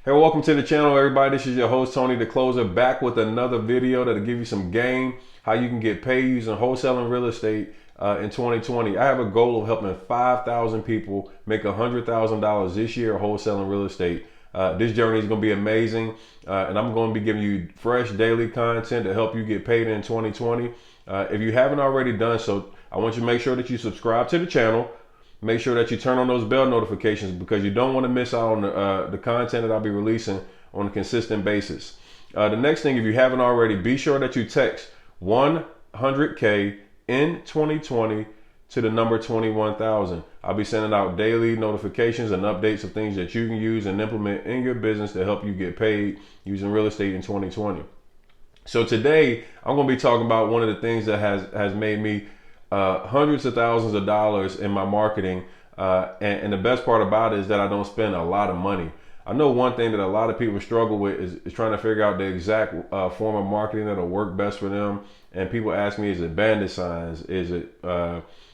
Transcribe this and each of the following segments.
Hey, welcome to the channel, everybody. This is your host, Tony the Closer, back with another video that'll give you some game, how you can get paid using wholesaling real estate in 2020. I have a goal of helping 5,000 people make $100,000 this year wholesaling real estate. This journey is going to be amazing, and I'm going to be giving you fresh daily content to help you get paid in 2020. If you haven't already done so, I want you to make sure that you subscribe to the channel. Make sure that you turn on those bell notifications because you don't want to miss out on the content that I'll be releasing on a consistent basis. The next thing, if you haven't already, be sure that you text 100K in 2020 to the number 21,000. I'll be sending out daily notifications and updates of things that you can use and implement in your business to help you get paid using real estate in 2020. So today, I'm going to be talking about one of the things that has made me hundreds of thousands of dollars in my marketing. And the best part about it is that I don't spend a lot of money. I know one thing that a lot of people struggle with is trying to figure out the exact form of marketing that'll work best for them. And people ask me, is it bandit signs? Is it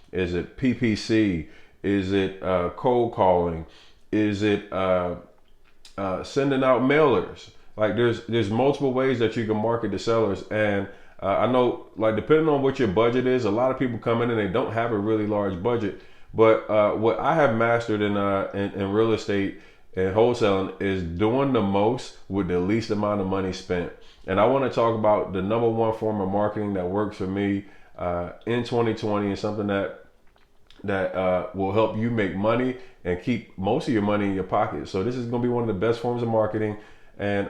PPC? Is it cold calling? Is it sending out mailers? Like there's multiple ways that you can market to sellers. And I know, like, depending on what your budget is, a lot of people come in and they don't have a really large budget. But what I have mastered in real estate and wholesaling is doing the most with the least amount of money spent. And I want to talk about the number one form of marketing that works for me in 2020, and something that will help you make money and keep most of your money in your pocket. So this is going to be one of the best forms of marketing. And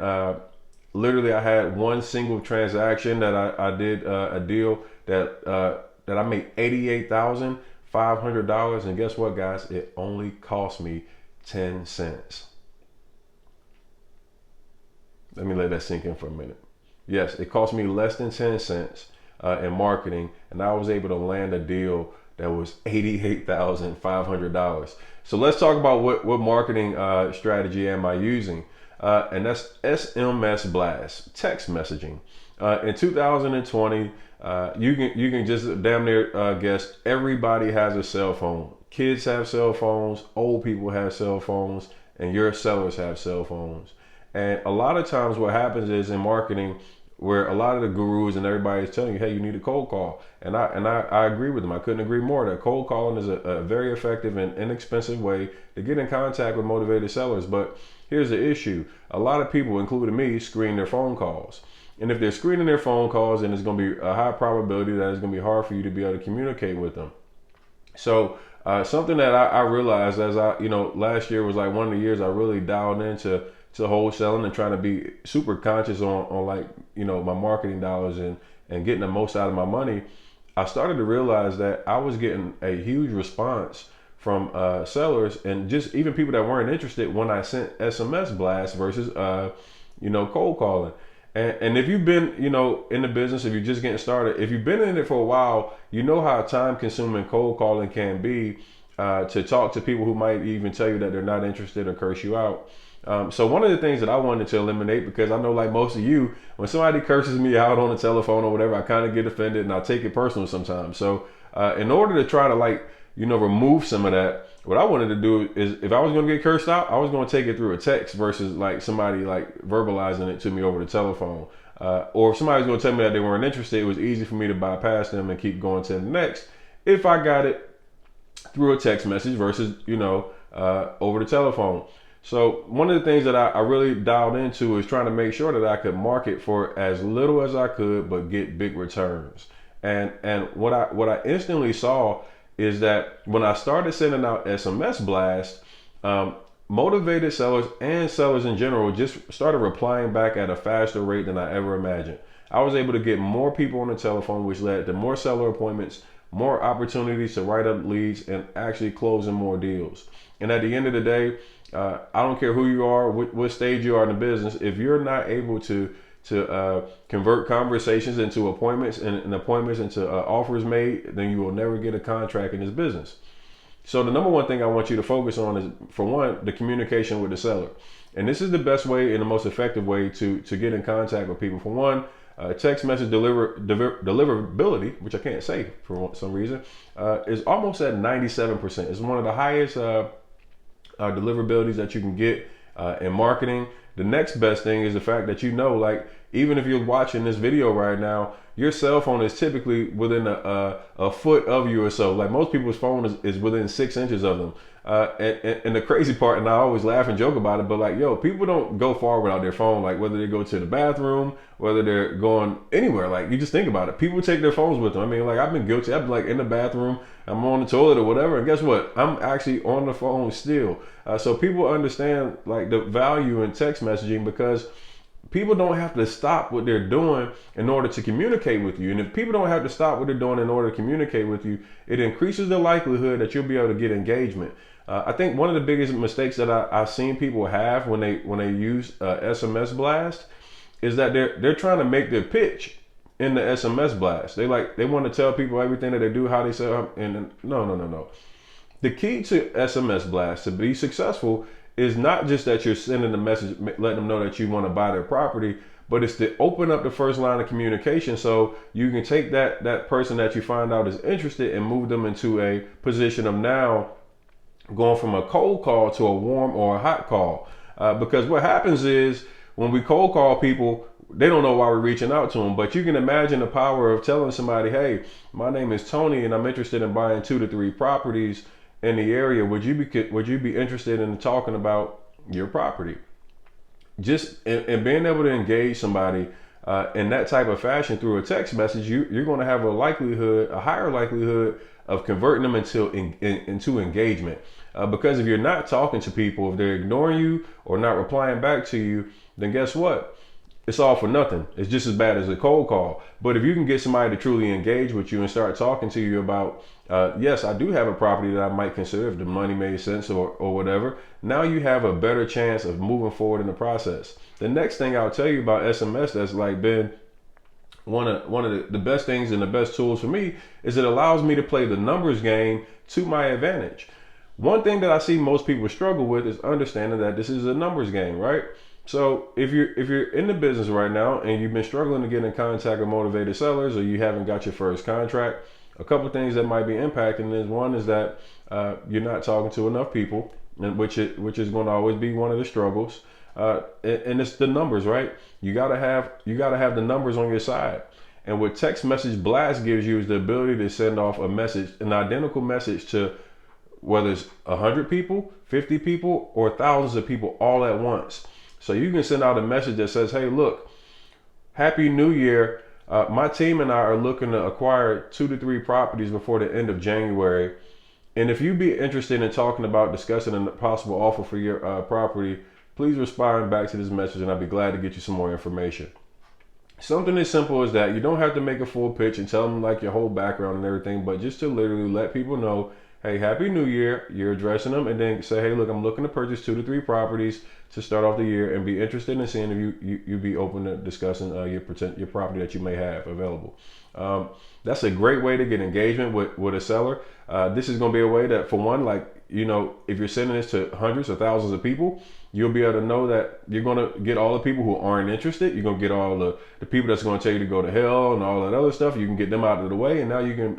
literally, I had one single transaction that I did a deal that I made $88,500, and guess what, guys? It only cost me 10 cents. Let me let that sink in for a minute. Yes, it cost me less than 10 cents in marketing, and I was able to land a deal that was $88,500. So let's talk about what marketing strategy am I using. And that's SMS blast, text messaging. In 2020, you can just damn near guess everybody has a cell phone. Kids have cell phones, old people have cell phones, and your sellers have cell phones. And a lot of times what happens is in marketing, where a lot of the gurus and everybody is telling you, hey, you need a cold call. And I agree with them. I couldn't agree more that cold calling is a very effective and inexpensive way to get in contact with motivated sellers. But here's the issue. A lot of people, including me, screen their phone calls. And if they're screening their phone calls, then it's going to be a high probability that it's going to be hard for you to be able to communicate with them. So something that I realized as last year was like one of the years I really dialed into wholesaling and trying to be super conscious on like, my marketing dollars and getting the most out of my money. I started to realize that I was getting a huge response from sellers and just even people that weren't interested when I sent SMS blasts versus cold calling. And if you've been in the business, if you're just getting started, if you've been in it for a while, you know how time consuming cold calling can be to talk to people who might even tell you that they're not interested or curse you out. So one of the things that I wanted to eliminate, because I know like most of you, when somebody curses me out on the telephone or whatever, I kind of get offended and I take it personal sometimes. So in order to try to remove some of that, what I wanted to do is, if I was going to get cursed out, I was going to take it through a text versus like somebody like verbalizing it to me over the telephone. Or if somebody's going to tell me that they weren't interested, it was easy for me to bypass them and keep going to the next if I got it through a text message versus, over the telephone. So one of the things that I really dialed into is trying to make sure that I could market for as little as I could, but get big returns. And what I instantly saw is that when I started sending out SMS blasts, motivated sellers and sellers in general just started replying back at a faster rate than I ever imagined. I was able to get more people on the telephone, which led to more seller appointments, more opportunities to write up leads, and actually closing more deals. And at the end of the day, I don't care who you are, what stage you are in the business, if you're not able to convert conversations into appointments and appointments into offers made, then you will never get a contract in this business. So the number one thing I want you to focus on is, for one, the communication with the seller. And this is the best way and the most effective way to get in contact with people. For one, text message deliverability, which I can't say for some reason, is almost at 97%. It's one of the highest deliverabilities that you can get in marketing. the next best thing is the fact that, like, even if you're watching this video right now, your cell phone is typically within a foot of you or so. Like, most people's phone is within 6 inches of them. And the crazy part, and I always laugh and joke about it, but like, people don't go far without their phone. Like, whether they go to the bathroom, whether they're going anywhere, like, you just think about it. People take their phones with them. I mean, like, I've been guilty. I've been like in the bathroom, I'm on the toilet or whatever, and guess what? I'm actually on the phone still. So people understand like the value in text messaging, because people don't have to stop what they're doing in order to communicate with you. And if people don't have to stop what they're doing in order to communicate with you, it increases the likelihood that you'll be able to get engagement. I think one of the biggest mistakes that I've seen people have when they use SMS blast is that they're trying to make their pitch in the SMS blast. They want to tell people everything that they do, how they say, and no. The key to SMS blast to be successful is not just that you're sending a message, letting them know that you want to buy their property, but it's to open up the first line of communication, so you can take that person that you find out is interested and move them into a position of now going from a cold call to a warm or a hot call. Because what happens is, when we cold call people, they don't know why we're reaching out to them. But you can imagine the power of telling somebody, hey, my name is Tony and I'm interested in buying 2 to 3 properties in the area. Would you be interested in talking about your property? Just and being able to engage somebody in that type of fashion through a text message, you're going to have a higher likelihood of converting them into engagement. Because if you're not talking to people, if they're ignoring you or not replying back to you, then guess what? It's all for nothing. It's just as bad as a cold call. But if you can get somebody to truly engage with you and start talking to you about, yes, I do have a property that I might consider if the money made sense or whatever, now you have a better chance of moving forward in the process. The next thing I'll tell you about SMS that's like been one of the best things and the best tools for me is it allows me to play the numbers game to my advantage. One thing that I see most people struggle with is understanding that this is a numbers game, right? So if you're in the business right now and you've been struggling to get in contact with motivated sellers, or you haven't got your first contract, a couple of things that might be impacting is, one is that you're not talking to enough people, and which is going to always be one of the struggles. And it's the numbers, right? You gotta have the numbers on your side. And what text message blast gives you is the ability to send off a message, an identical message, to whether it's 100 people, 50 people, or thousands of people all at once. So you can send out a message that says, hey, look, Happy New Year. My team and I are looking to acquire 2 to 3 properties before the end of January. And if you'd be interested in talking about discussing a possible offer for your property, please respond back to this message and I'll be glad to get you some more information. Something as simple as that. You don't have to make a full pitch and tell them like your whole background and everything, but just to literally let people know, hey, Happy New Year, you're addressing them, and then say, hey, look, I'm looking to purchase 2 to 3 properties to start off the year, and be interested in seeing if you'd be open to discussing your property that you may have available. That's a great way to get engagement with a seller. This is going to be a way that, for one, like, if you're sending this to hundreds or thousands of people, you'll be able to know that you're going to get all the people who aren't interested. You're going to get all the people that's going to tell you to go to hell and all that other stuff. You can get them out of the way, and now you can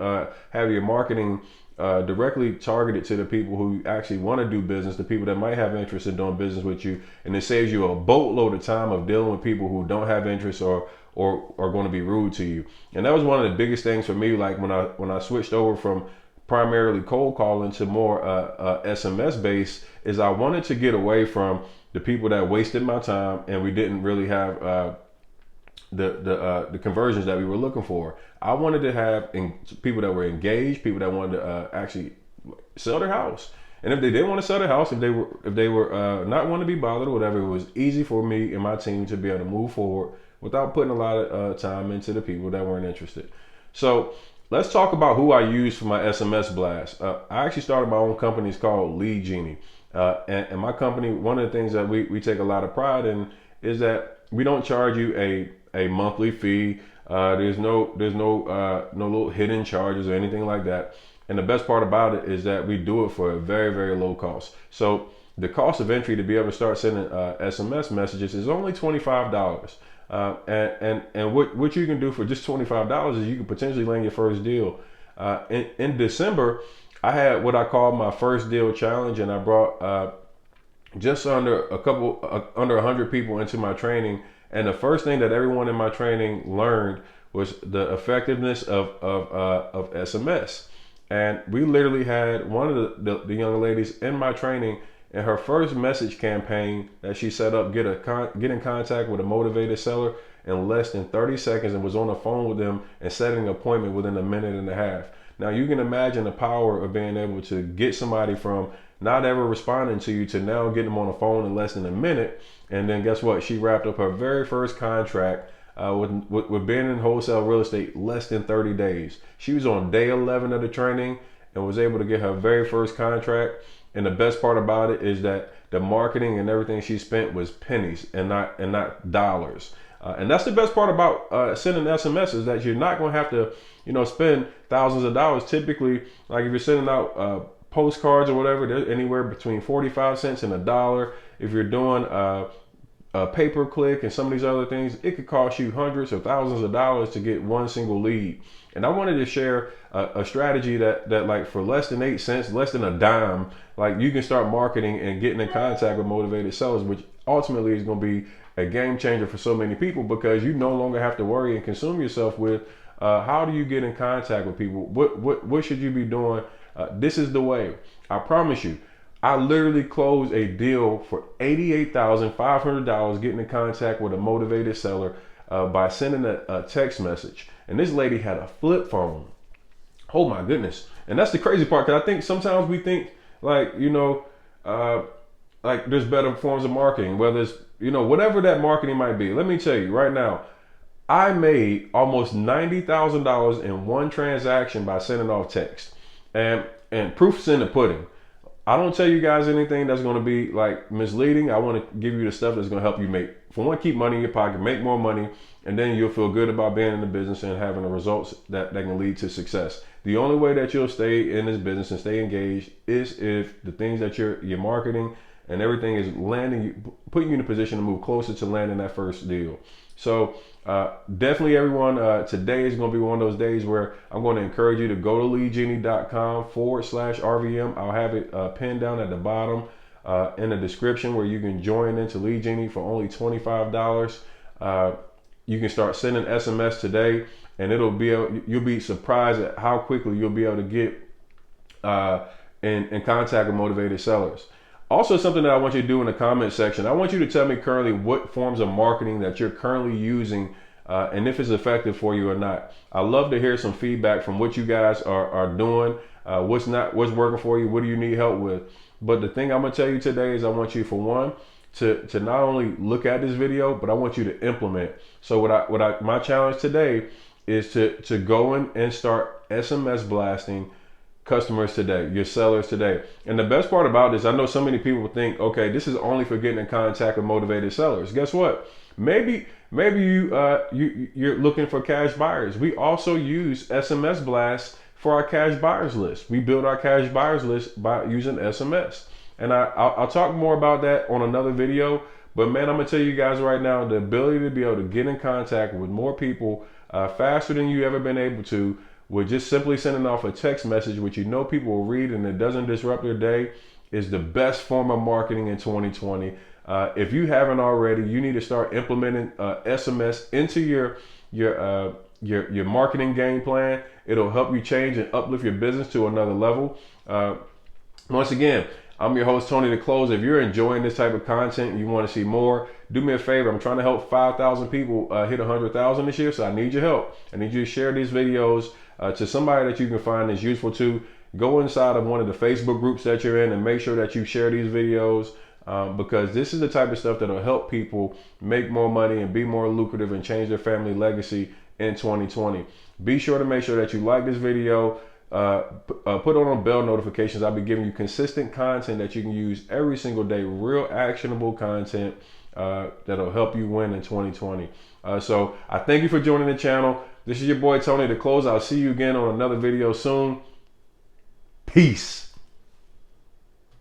have your marketing directly targeted to the people who actually want to do business, the people that might have interest in doing business with you, and it saves you a boatload of time of dealing with people who don't have interest or are going to be rude to you. And that was one of the biggest things for me, like when I switched over from primarily cold calling to more SMS based, is I wanted to get away from the people that wasted my time and we didn't really have the conversions that we were looking for. I wanted to have people that were engaged, people that wanted to actually sell their house. And if they didn't want to sell their house, if they were not want to be bothered or whatever, it was easy for me and my team to be able to move forward without putting a lot of time into the people that weren't interested. So let's talk about who I use for my SMS blast. I actually started my own company. It's called leadgeenie. And my company, one of the things that we take a lot of pride in is that we don't charge you a monthly fee. There's no little hidden charges or anything like that. And the best part about it is that we do it for a very, very low cost. So the cost of entry to be able to start sending SMS messages is only $25. And what you can do for just $25 is you can potentially land your first deal. In December, I had what I call my first deal challenge, and I brought just under 100 people into my training, and the first thing that everyone in my training learned was the effectiveness of SMS. And we literally had one of the young ladies in my training, in her first message campaign that she set up, get in contact with a motivated seller in less than 30 seconds, and was on the phone with them and setting an appointment within a minute and a half. Now you can imagine the power of being able to get somebody from not ever responding to you to now getting them on the phone in less than a minute. And then guess what? She wrapped up her very first contract with being in wholesale real estate less than 30 days. She was on day 11 of the training and was able to get her very first contract. And the best part about it is that the marketing and everything she spent was pennies and not dollars. And that's the best part about sending SMS, is that you're not going to have to, spend thousands of dollars. Typically, like if you're sending out postcards or whatever, they're anywhere between 45 cents and $1. If you're doing a pay-per-click and some of these other things, it could cost you hundreds or thousands of dollars to get one single lead. And I wanted to share a strategy that like for less than 8 cents, less than a dime, like you can start marketing and getting in contact with motivated sellers, which ultimately is going to be a game changer for so many people, because you no longer have to worry and consume yourself with how do you get in contact with people? What should you be doing? This is the way. I promise you. I literally closed a deal for $88,500 getting in contact with a motivated seller by sending a text message. And this lady had a flip phone. Oh my goodness. And that's the crazy part, because I think sometimes we think like, like there's better forms of marketing, whether it's, whatever that marketing might be. Let me tell you right now, I made almost $90,000 in one transaction by sending off text. And proof's in the pudding. I don't tell you guys anything that's going to be like misleading. I want to give you the stuff that's going to help you make, for one, keep money in your pocket, make more money, and then you'll feel good about being in the business and having the results that can lead to success. The only way that you'll stay in this business and stay engaged is if the things that you're marketing and everything is putting you in a position to move closer to landing that first deal. So definitely everyone, today is going to be one of those days where I'm going to encourage you to go to leadgeenie.com/RVM. I'll have it pinned down at the bottom in the description, where you can join into Lead Genie for only $25. You can start sending SMS today, and you'll be surprised at how quickly you'll be able to get in contact with motivated sellers. Also, something that I want you to do in the comment section, I want you to tell me currently what forms of marketing that you're currently using and if it's effective for you or not. I love to hear some feedback from what you guys are doing, what's working for you, what do you need help with. But the thing I'm going to tell you today is I want you, for one, to not only look at this video, but I want you to implement. So my challenge today is to go in and start SMS blasting customers today, your sellers today. And the best part about this, I know so many people think, okay, this is only for getting in contact with motivated sellers. Guess what? Maybe you're looking for cash buyers. We also use SMS blasts for our cash buyers list. We build our cash buyers list by using SMS. And I'll talk more about that on another video. But man, I'm gonna tell you guys right now, the ability to be able to get in contact with more people faster than you ever been able to, with just simply sending off a text message, which people will read and it doesn't disrupt their day, is the best form of marketing in 2020. If you haven't already, you need to start implementing SMS into your marketing game plan. It'll help you change and uplift your business to another level. Once again, I'm your host, Tony the Closer. If you're enjoying this type of content and you want to see more, do me a favor. I'm trying to help 5,000 people hit 100,000 this year, so I need your help. I need you to share these videos to somebody that you can find is useful to. Go inside of one of the Facebook groups that you're in and make sure that you share these videos, because this is the type of stuff that will help people make more money and be more lucrative and change their family legacy in 2020. Be sure to make sure that you like this video, put on bell notifications. I'll be giving you consistent content that you can use every single day, real actionable content that'll help you win in 2020. So I thank you for joining the channel. This is your boy Tony the Closer. I'll see you again on another video soon. Peace.